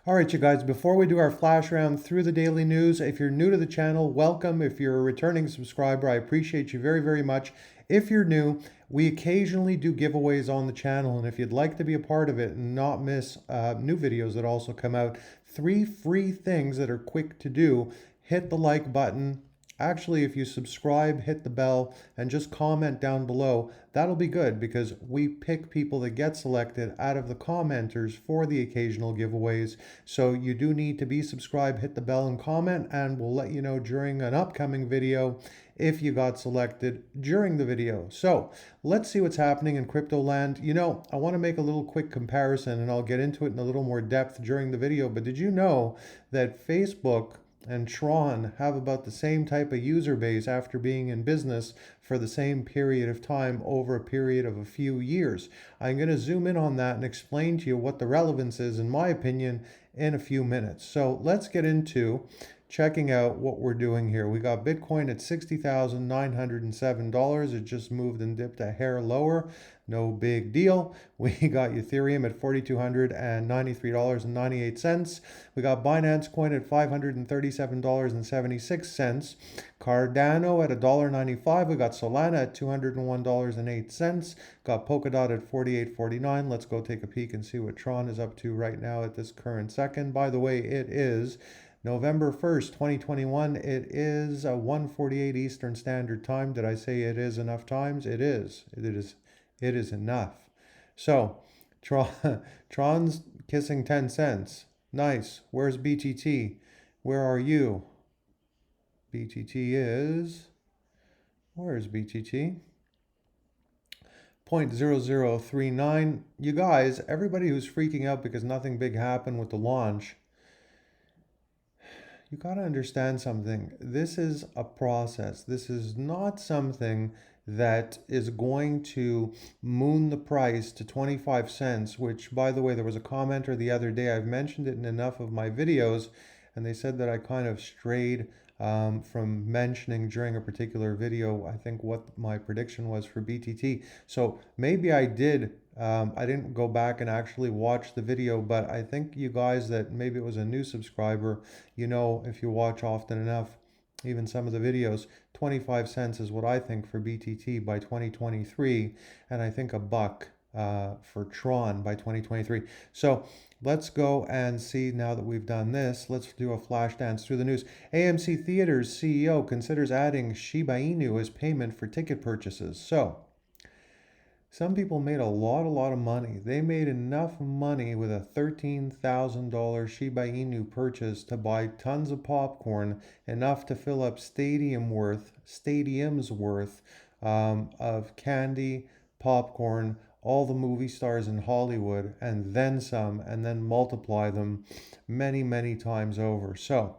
All right, you guys, before we do our flash round through the daily news, if you're new to the channel, welcome. If you're a returning subscriber, I appreciate you very, very much. If you're new, we occasionally do giveaways on the channel, and if you'd like to be a part of it and not miss new videos that also come out, 3 free things that are quick to do: hit the like button. Actually, if you subscribe, hit the bell, and just comment down below, that'll be good because we pick people that get selected out of the commenters for the occasional giveaways. So you do need to be subscribed, hit the bell, and comment, and we'll let you know during an upcoming video if you got selected during the video. So let's see what's happening in crypto land. I want to make a little quick comparison, and I'll get into it in a little more depth during the video. But did you know that Facebook and Tron have about the same type of user base after being in business for the same period of time over a period of a few years? I'm going to zoom in on that and explain to you what the relevance is, in my opinion, in a few minutes. So let's get into checking out what we're doing here. We got Bitcoin at $60,907. It just moved and dipped a hair lower. No big deal. We got Ethereum at $4,293.98. We got Binance Coin at $537.76. Cardano at $1.95. We got Solana at $201.08. Got Polkadot at $48.49. Let's go take a peek and see what Tron is up to right now at this current second. By the way, it is November 1st, 2021. It is 1:48 Eastern Standard Time. Did I say it is enough times? It is. It is enough. So, Tron's kissing 10 cents. Nice. Where's BTT? Where are you? BTT is... Where's BTT? 0.0039. You guys, everybody who's freaking out because nothing big happened with the launch, you got to understand something. This is a process. This is not something that is going to moon the price to 25 cents, which, by the way, there was a commenter the other day. I've mentioned it in enough of my videos, and they said that I kind of strayed from mentioning during a particular video, I think, what my prediction was for BTT. So maybe I did. I didn't go back and actually watch the video, but I think you guys that maybe it was a new subscriber, if you watch often enough, even some of the videos, 25 cents is what I think for BTT by 2023, and I think a buck for Tron by 2023. So let's go and see, now that we've done this, let's do a flash dance through the news. AMC Theaters CEO considers adding Shiba Inu as payment for ticket purchases. So some people made a lot of money. They made enough money with a $13,000 Shiba Inu purchase to buy tons of popcorn, enough to fill up stadiums worth of candy, popcorn, all the movie stars in Hollywood, and then some, and then multiply them many times over. So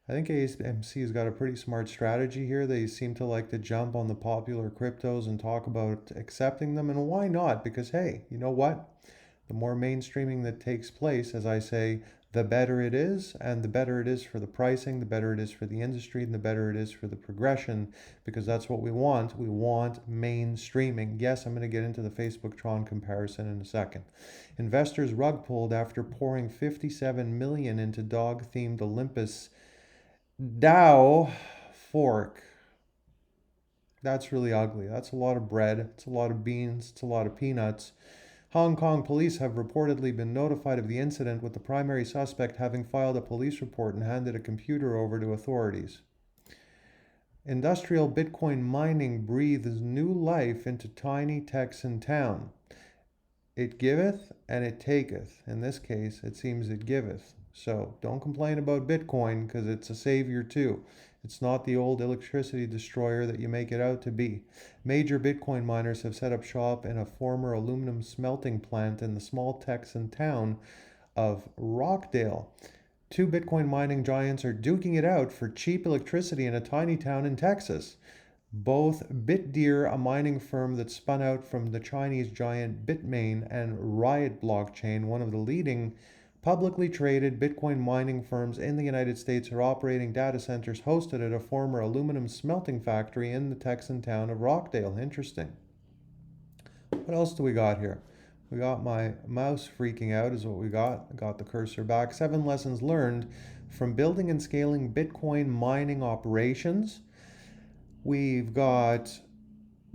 I think AMC's got a pretty smart strategy here. They seem to like to jump on the popular cryptos and talk about accepting them. And why not? Because, hey, you know what? The more mainstreaming that takes place, as I say, the better it is. And the better it is for the pricing, the better it is for the industry, and the better it is for the progression, because that's what we want. We want mainstreaming. Yes, I'm going to get into the Facebook Tron comparison in a second. Investors rug pulled after pouring 57 million into dog-themed Olympusdao fork. That's really ugly. That's a lot of bread. It's a lot of beans. It's a lot of peanuts. Hong Kong police have reportedly been notified of the incident, with the primary suspect having filed a police report and handed a computer over to authorities. Industrial Bitcoin mining breathes new life into tiny Texan town. It giveth and it taketh. In this case, it seems it giveth. So don't complain about Bitcoin, because it's a savior too. It's not the old electricity destroyer that you make it out to be. Major Bitcoin miners have set up shop in a former aluminum smelting plant in the small Texan town of Rockdale. 2 Bitcoin mining giants are duking it out for cheap electricity in a tiny town in Texas. Both Bitdeer, a mining firm that spun out from the Chinese giant Bitmain, and Riot Blockchain, one of the leading publicly traded Bitcoin mining firms in the United States, are operating data centers hosted at a former aluminum smelting factory in the Texan town of Rockdale. Interesting. What else do we got here? We got my mouse freaking out is what we got. I got the cursor back. 7 lessons learned from building and scaling Bitcoin mining operations. We've got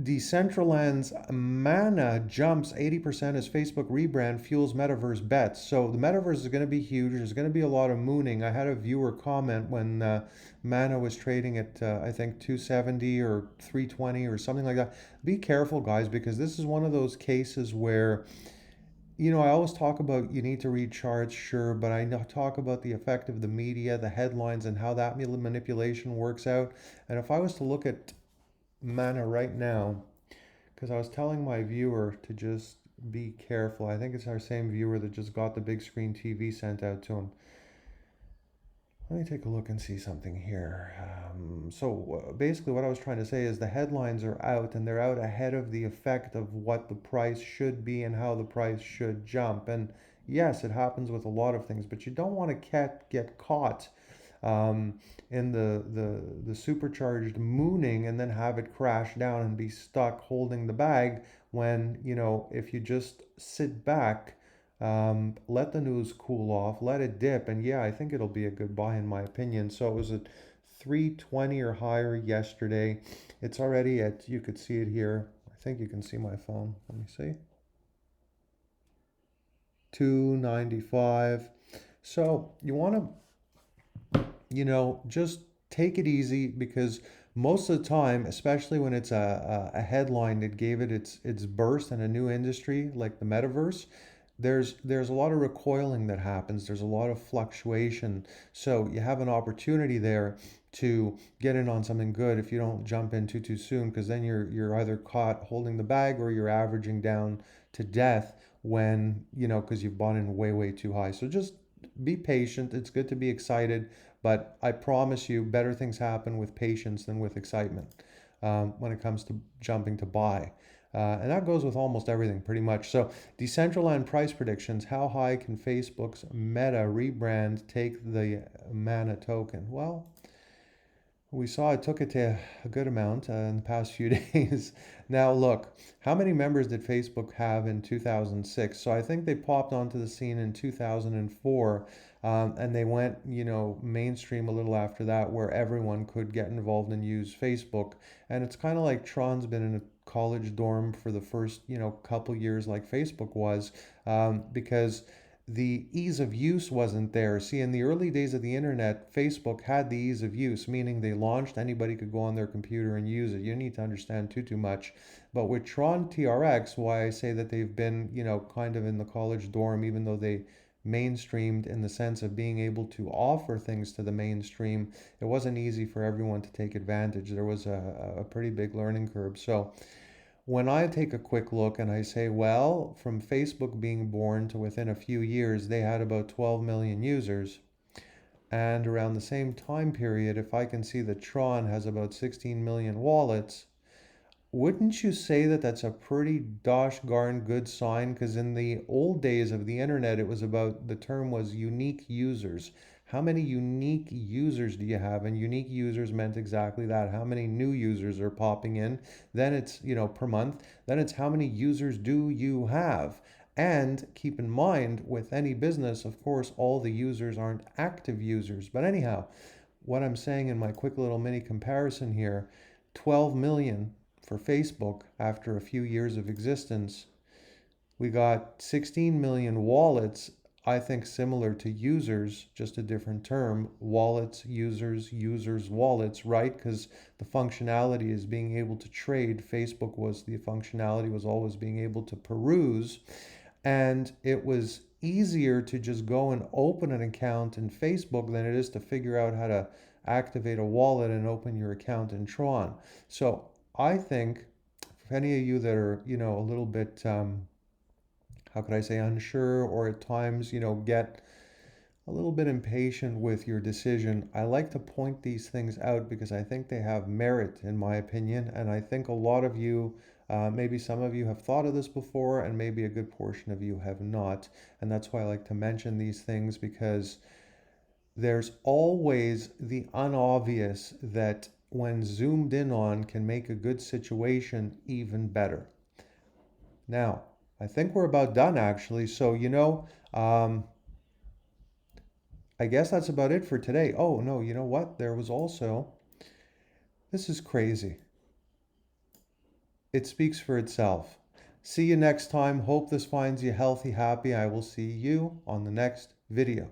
Decentraland's mana jumps 80% as Facebook rebrand fuels metaverse bets. So the metaverse is going to be huge. There's going to be a lot of mooning. I had a viewer comment when mana was trading at I think 270 or 320 or something like that. Be careful, guys, because this is one of those cases where I always talk about you need to read charts, sure, but I talk about the effect of the media, the headlines, and how that manipulation works out. And if I was to look at mana right now, because I was telling my viewer to just be careful. I think it's our same viewer that just got the big screen TV sent out to him. Let me take a look and see something here. Basically, what I was trying to say is the headlines are out and they're out ahead of the effect of what the price should be and how the price should jump. And yes, it happens with a lot of things, but you don't want to get caught in the supercharged mooning and then have it crash down and be stuck holding the bag when, if you just sit back, let the news cool off, let it dip, and yeah, I think it'll be a good buy in my opinion. So it was at 320 or higher yesterday. It's already at, you could see it here. I think you can see my phone. Let me see. 295. So you want to just take it easy because most of the time, especially when it's a headline that gave it its burst in a new industry like the metaverse, there's a lot of recoiling that happens. There's a lot of fluctuation. So you have an opportunity there to get in on something good if you don't jump in too soon, because then you're either caught holding the bag or you're averaging down to death when, because you've bought in way too high. So just be patient. It's good to be excited, but I promise you better things happen with patience than with excitement when it comes to jumping to buy. And that goes with almost everything pretty much. So Decentraland price predictions. How high can Facebook's Meta rebrand take the mana token? Well, we saw it took it to a good amount in the past few days. Now look, how many members did Facebook have in 2006? So I think they popped onto the scene in 2004, and they went, mainstream a little after that, where everyone could get involved and use Facebook. And it's kind of like Tron's been in a college dorm for the first, couple years, like Facebook was, because the ease of use wasn't there. See, in the early days of the internet, Facebook had the ease of use, meaning they launched, anybody could go on their computer and use it. You don't need to understand too much. But with Tron Trx, why I say that they've been, kind of in the college dorm, even though they mainstreamed in the sense of being able to offer things to the mainstream, it wasn't easy for everyone to take advantage. There was a pretty big learning curve. So when I take a quick look and I say, well, from Facebook being born to within a few years, they had about 12 million users. And around the same time period, if I can see that Tron has about 16 million wallets, wouldn't you say that that's a pretty gosh darn good sign? Because in the old days of the internet, it was about, the term was unique users. How many unique users do you have? And unique users meant exactly that. How many new users are popping in? Then it's, per month. Then it's how many users do you have? And keep in mind, with any business, of course, all the users aren't active users. But anyhow, what I'm saying in my quick little mini comparison here, 12 million for Facebook after a few years of existence. We got 16 million wallets, I think similar to users, just a different term. Wallets, users, wallets, right? Because the functionality is being able to trade. Facebook was, the functionality was always being able to peruse. And it was easier to just go and open an account in Facebook than it is to figure out how to activate a wallet and open your account in Tron. So I think if any of you that are, a little bit, how could I say, unsure, or at times, get a little bit impatient with your decision, I like to point these things out because I think they have merit, in my opinion. And I think a lot of you, maybe some of you have thought of this before, and maybe a good portion of you have not. And that's why I like to mention these things, because there's always the unobvious that when zoomed in on can make a good situation even better. Now, I think we're about done actually. So, I guess that's about it for today. Oh, no, you know what? There was also, this is crazy. It speaks for itself. See you next time. Hope this finds you healthy, happy. I will see you on the next video.